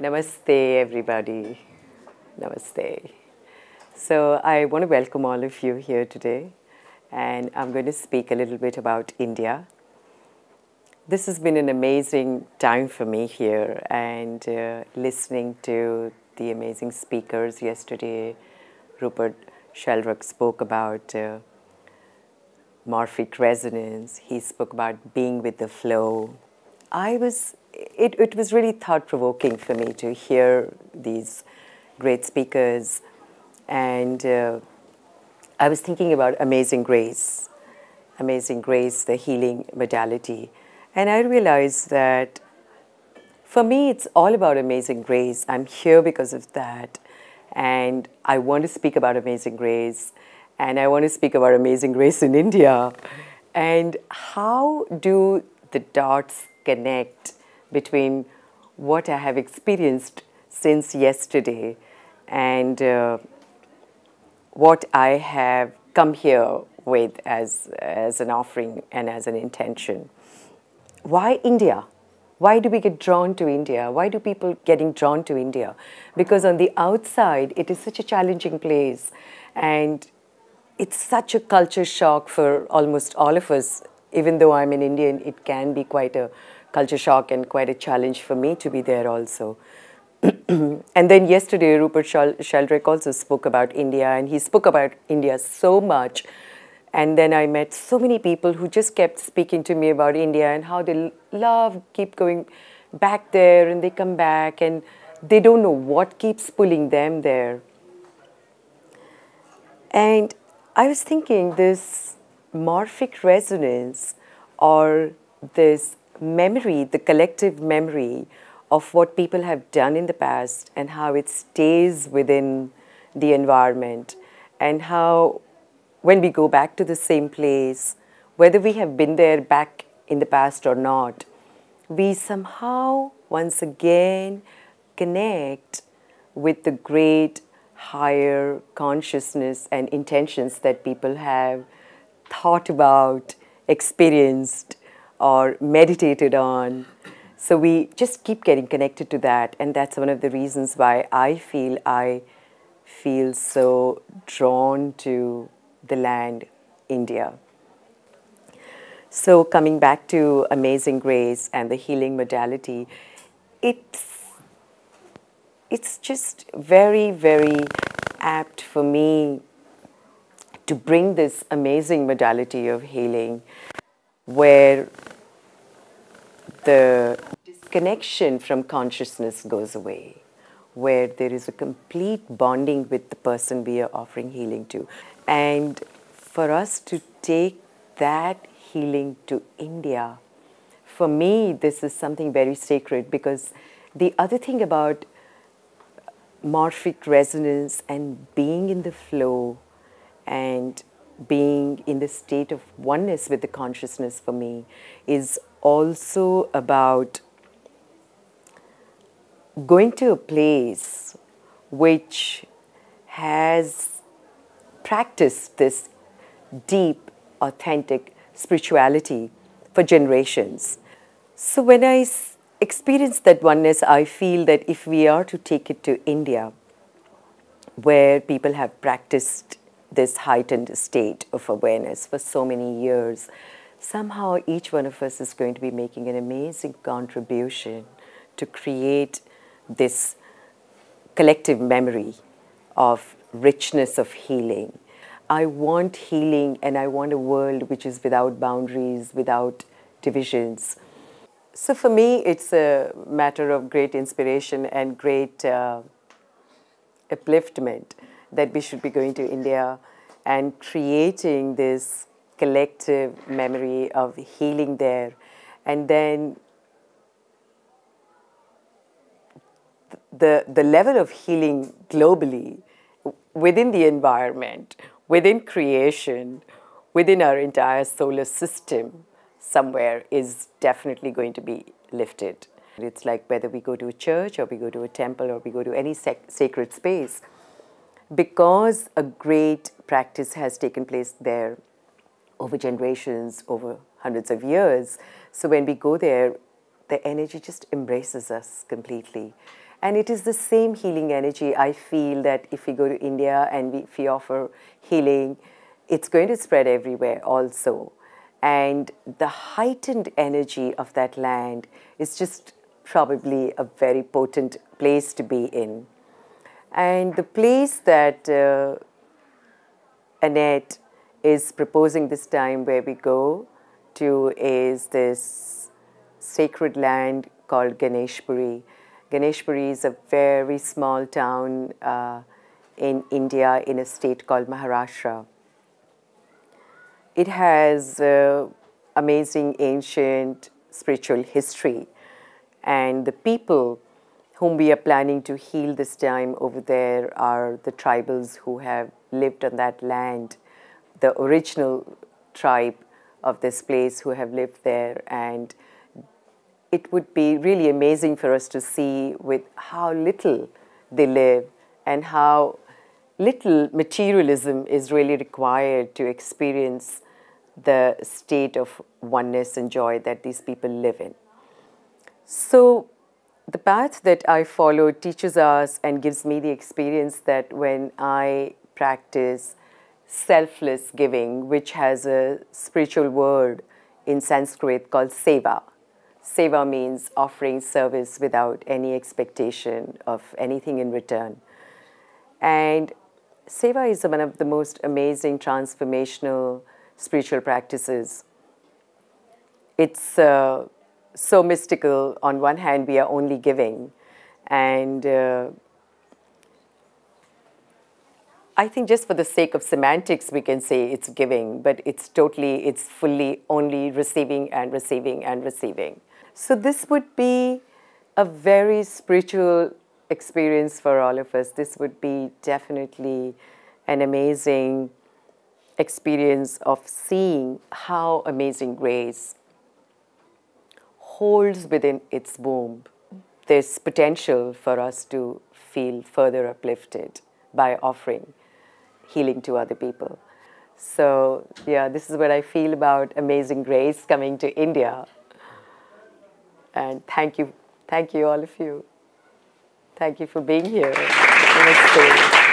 Namaste, everybody. Namaste. So, I want to welcome all of you here today, and I'm going to speak a little bit about India. This has been an amazing time for me here, and listening to the amazing speakers yesterday. Rupert Sheldrake spoke about morphic resonance. He spoke about being with the flow. It was really thought-provoking for me to hear these great speakers. And I was thinking about Amazing Grace, the healing modality. And I realized that for me, it's all about Amazing Grace. I'm here because of that. And I want to speak about Amazing Grace. And I want to speak about Amazing Grace in India. And how do the dots connect between what I have experienced since yesterday and what I have come here with as an offering and as an intention. Why India? Why do we get drawn to India? Why do people getting drawn to India? Because on the outside, it is such a challenging place, and it's such a culture shock for almost all of us. Even though I'm an Indian, it can be quite a culture shock and quite a challenge for me to be there also. And then yesterday, Rupert Sheldrake also spoke about India, and he spoke about India so much. And then I met so many people who just kept speaking to me about India and how they keep going back there, and they come back and they don't know what keeps pulling them there. And I was thinking this morphic resonance, or this memory, the collective memory of what people have done in the past and how it stays within the environment, and how when we go back to the same place, whether we have been there back in the past or not, we somehow once again connect with the great higher consciousness and intentions that people have thought about, experienced, or meditated on. So we just keep getting connected to that, and that's one of the reasons why I feel so drawn to the land, India. So coming back to Amazing Grace and the healing modality, it's just very, very apt for me to bring this amazing modality of healing where the disconnection from consciousness goes away, where there is a complete bonding with the person we are offering healing to. And for us to take that healing to India, for me, this is something very sacred, because the other thing about morphic resonance and being in the flow and being in the state of oneness with the consciousness for me is also about going to a place which has practiced this deep, authentic spirituality for generations. So when I experience that oneness, I feel that if we are to take it to India, where people have practiced this heightened state of awareness for so many years, somehow each one of us is going to be making an amazing contribution to create this collective memory of richness of healing. I want healing, and I want a world which is without boundaries, without divisions. So for me, it's a matter of great inspiration and great upliftment that we should be going to India and creating this collective memory of healing there. And then the level of healing globally, within the environment, within creation, within our entire solar system, somewhere is definitely going to be lifted. It's like whether we go to a church or we go to a temple or we go to any sacred space, because a great practice has taken place there over generations, over hundreds of years. So when we go there, the energy just embraces us completely. And it is the same healing energy. I feel that if we go to India and if we offer healing, it's going to spread everywhere also. And the heightened energy of that land is just probably a very potent place to be in. And the place that Annette is proposing this time where we go to is this sacred land called Ganeshpuri. Ganeshpuri is a very small town in India in a state called Maharashtra. It has amazing ancient spiritual history, and the people whom we are planning to heal this time over there are the tribals who have lived on that land, the original tribe of this place who have lived there. And it would be really amazing for us to see with how little they live and how little materialism is really required to experience the state of oneness and joy that these people live in. So the path that I follow teaches us and gives me the experience that when I practice selfless giving, which has a spiritual word in Sanskrit called seva. Seva means offering service without any expectation of anything in return. And seva is one of the most amazing transformational spiritual practices. It's so mystical. On one hand, we are only giving, and I think just for the sake of semantics, we can say it's giving, but it's fully only receiving and receiving and receiving. So this would be a very spiritual experience for all of us. This would be definitely an amazing experience of seeing how amazing grace holds within its womb this potential for us to feel further uplifted by offering healing to other people. So yeah, this is what I feel about Amazing Grace coming to India. And thank you all of you. Thank you for being here. Namaste.